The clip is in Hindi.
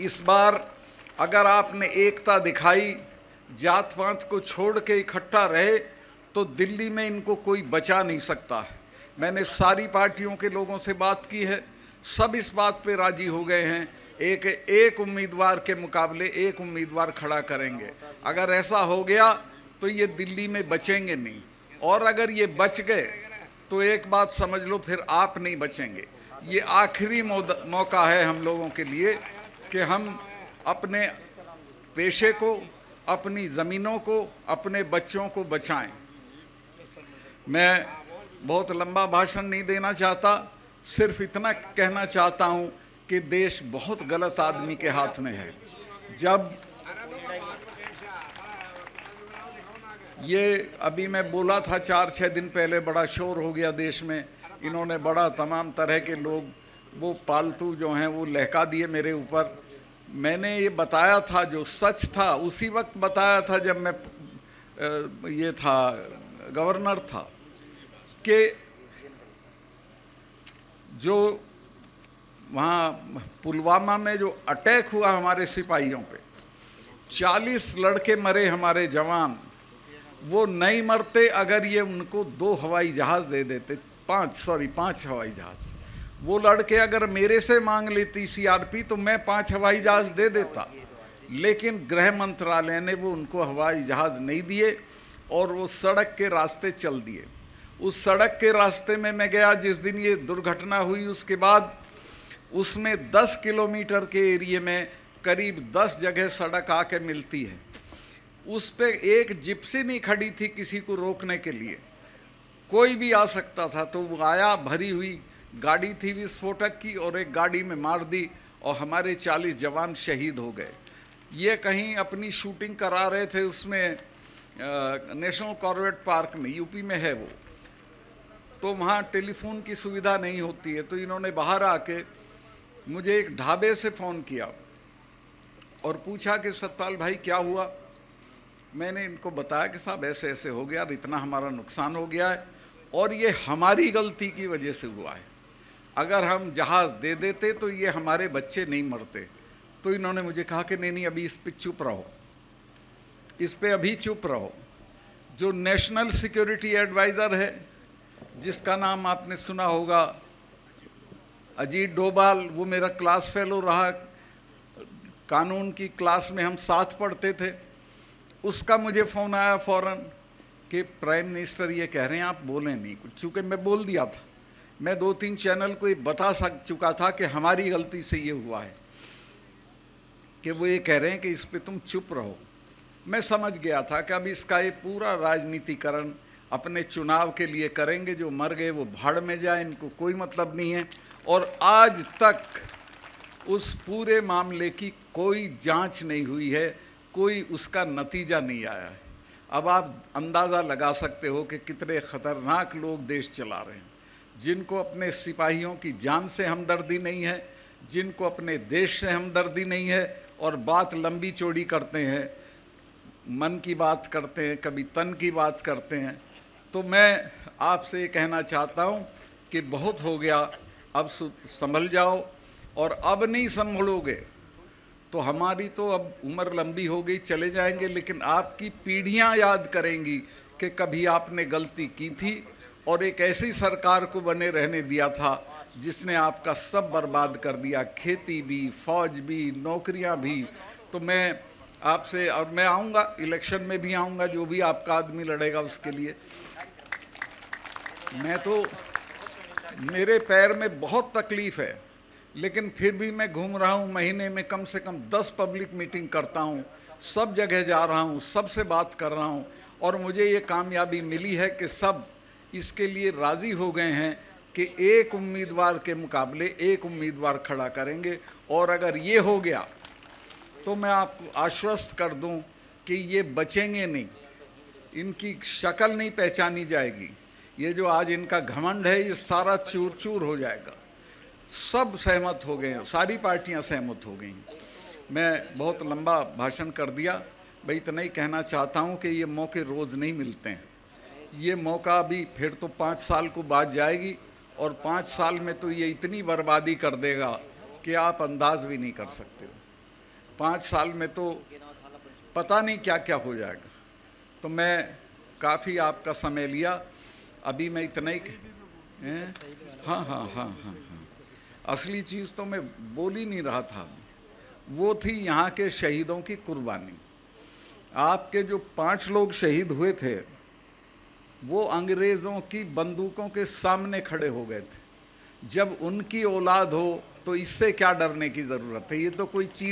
इस बार अगर आपने एकता दिखाई, जात पात को छोड़ के इकट्ठा रहे, तो दिल्ली में इनको कोई बचा नहीं सकता है। मैंने सारी पार्टियों के लोगों से बात की है, सब इस बात पे राजी हो गए हैं, एक उम्मीदवार के मुकाबले एक उम्मीदवार खड़ा करेंगे। अगर ऐसा हो गया तो ये दिल्ली में बचेंगे नहीं, और अगर ये बच गए तो एक बात समझ लो, फिर आप नहीं बचेंगे। ये आखिरी मौका है हम लोगों के लिए कि हम अपने पेशे को, अपनी ज़मीनों को, अपने बच्चों को बचाएं। मैं बहुत लंबा भाषण नहीं देना चाहता, सिर्फ इतना कहना चाहता हूं कि देश बहुत गलत आदमी के हाथ में है। जब ये अभी मैं बोला था 4-6 दिन पहले, बड़ा शोर हो गया देश में, इन्होंने बड़ा तमाम तरह के लोग वो पालतू जो हैं वो लहका दिए मेरे ऊपर। मैंने ये बताया था, जो सच था उसी वक्त बताया था जब मैं ये था गवर्नर था, कि जो वहाँ पुलवामा में जो अटैक हुआ हमारे सिपाहियों पे, 40 लड़के मरे हमारे जवान, वो नहीं मरते अगर ये उनको 2 हवाई जहाज़ दे देते, 5 हवाई जहाज़। वो लड़के अगर मेरे से मांग लेती सीआरपी तो मैं 5 हवाई जहाज़ दे देता, लेकिन गृह मंत्रालय ने वो उनको हवाई जहाज़ नहीं दिए और वो सड़क के रास्ते चल दिए। उस सड़क के रास्ते में मैं गया जिस दिन ये दुर्घटना हुई, उसके बाद उसमें 10 किलोमीटर के एरिए में करीब 10 जगह सड़क आके मिलती है। उस पे एक जिप्सी नहीं खड़ी थी किसी को रोकने के लिए, कोई भी आ सकता था। तो वो आया, भरी हुई गाड़ी थी विस्फोटक की, और एक गाड़ी में मार दी और हमारे 40 जवान शहीद हो गए। ये कहीं अपनी शूटिंग करा रहे थे उसमें नेशनल कॉर्बेट पार्क में, यूपी में है वो, तो वहाँ टेलीफोन की सुविधा नहीं होती है। तो इन्होंने बाहर आके मुझे एक ढाबे से फ़ोन किया और पूछा कि सतपाल भाई क्या हुआ। मैंने इनको बताया कि साहब ऐसे ऐसे हो गया, इतना हमारा नुकसान हो गया है और ये हमारी गलती की वजह से हुआ है। अगर हम जहाज़ दे देते तो ये हमारे बच्चे नहीं मरते। तो इन्होंने मुझे कहा कि नहीं अभी इस पे चुप रहो, इस पे अभी चुप रहो। जो नेशनल सिक्योरिटी एडवाइज़र है, जिसका नाम आपने सुना होगा, अजीत डोभाल, वो मेरा क्लास फेलो रहा, कानून की क्लास में हम साथ पढ़ते थे। उसका मुझे फ़ोन आया फ़ौरन कि प्राइम मिनिस्टर ये कह रहे हैं आप बोलें नहीं कुछ। चूँकि मैं बोल दिया था, मैं 2-3 चैनल को ये बता चुका था कि हमारी गलती से ये हुआ है, कि वो ये कह रहे हैं कि इस पे तुम चुप रहो। मैं समझ गया था कि अब इसका ये पूरा राजनीतिकरण अपने चुनाव के लिए करेंगे, जो मर गए वो भाड़ में जाए, इनको कोई मतलब नहीं है। और आज तक उस पूरे मामले की कोई जांच नहीं हुई है, कोई उसका नतीजा नहीं आया है। अब आप अंदाज़ा लगा सकते हो कि कितने ख़तरनाक लोग देश चला रहे हैं, जिनको अपने सिपाहियों की जान से हमदर्दी नहीं है, जिनको अपने देश से हमदर्दी नहीं है, और बात लंबी चौड़ी करते हैं, मन की बात करते हैं, कभी तन की बात करते हैं। तो मैं आपसे ये कहना चाहता हूँ कि बहुत हो गया, अब संभल जाओ, और अब नहीं संभलोगे तो हमारी तो अब उम्र लंबी हो गई, चले जाएंगे, लेकिन आपकी पीढ़ियां याद करेंगी कि कभी आपने गलती की थी और एक ऐसी सरकार को बने रहने दिया था जिसने आपका सब बर्बाद कर दिया, खेती भी, फौज भी, नौकरियां भी। तो मैं आपसे, और मैं आऊँगा इलेक्शन में भी आऊँगा, जो भी आपका आदमी लड़ेगा उसके लिए। मैं तो, मेरे पैर में बहुत तकलीफ़ है, लेकिन फिर भी मैं घूम रहा हूँ, महीने में कम से कम 10 पब्लिक मीटिंग करता हूँ, सब जगह जा रहा हूँ, सबसे बात कर रहा हूँ, और मुझे ये कामयाबी मिली है कि सब इसके लिए राज़ी हो गए हैं कि एक उम्मीदवार के मुकाबले एक उम्मीदवार खड़ा करेंगे। और अगर ये हो गया तो मैं आपको आश्वस्त कर दूं कि ये बचेंगे नहीं, इनकी शक्ल नहीं पहचानी जाएगी। ये जो आज इनका घमंड है ये सारा चूर चूर हो जाएगा। सब सहमत हो गए हैं, सारी पार्टियां सहमत हो गई। मैं बहुत लंबा भाषण कर दिया, भाई इतना ही कहना चाहता हूं कि ये मौके रोज़ नहीं मिलते हैं। ये मौका अभी फिर तो 5 साल को बाद जाएगी, और 5 साल में तो ये इतनी बर्बादी कर देगा कि आप अंदाज भी नहीं कर सकते हो। 5 साल में तो पता नहीं क्या क्या हो जाएगा। तो मैं काफ़ी आपका समय लिया, अभी मैं इतना ही हाँ हाँ हाँ हाँ हाँ, असली चीज़ तो मैं बोल ही नहीं रहा था, वो थी यहाँ के शहीदों की कुर्बानी। आपके जो 5 लोग शहीद हुए थे वो अंग्रेज़ों की बंदूकों के सामने खड़े हो गए थे। जब उनकी औलाद हो तो इससे क्या डरने की ज़रूरत है, ये तो कोई चीज़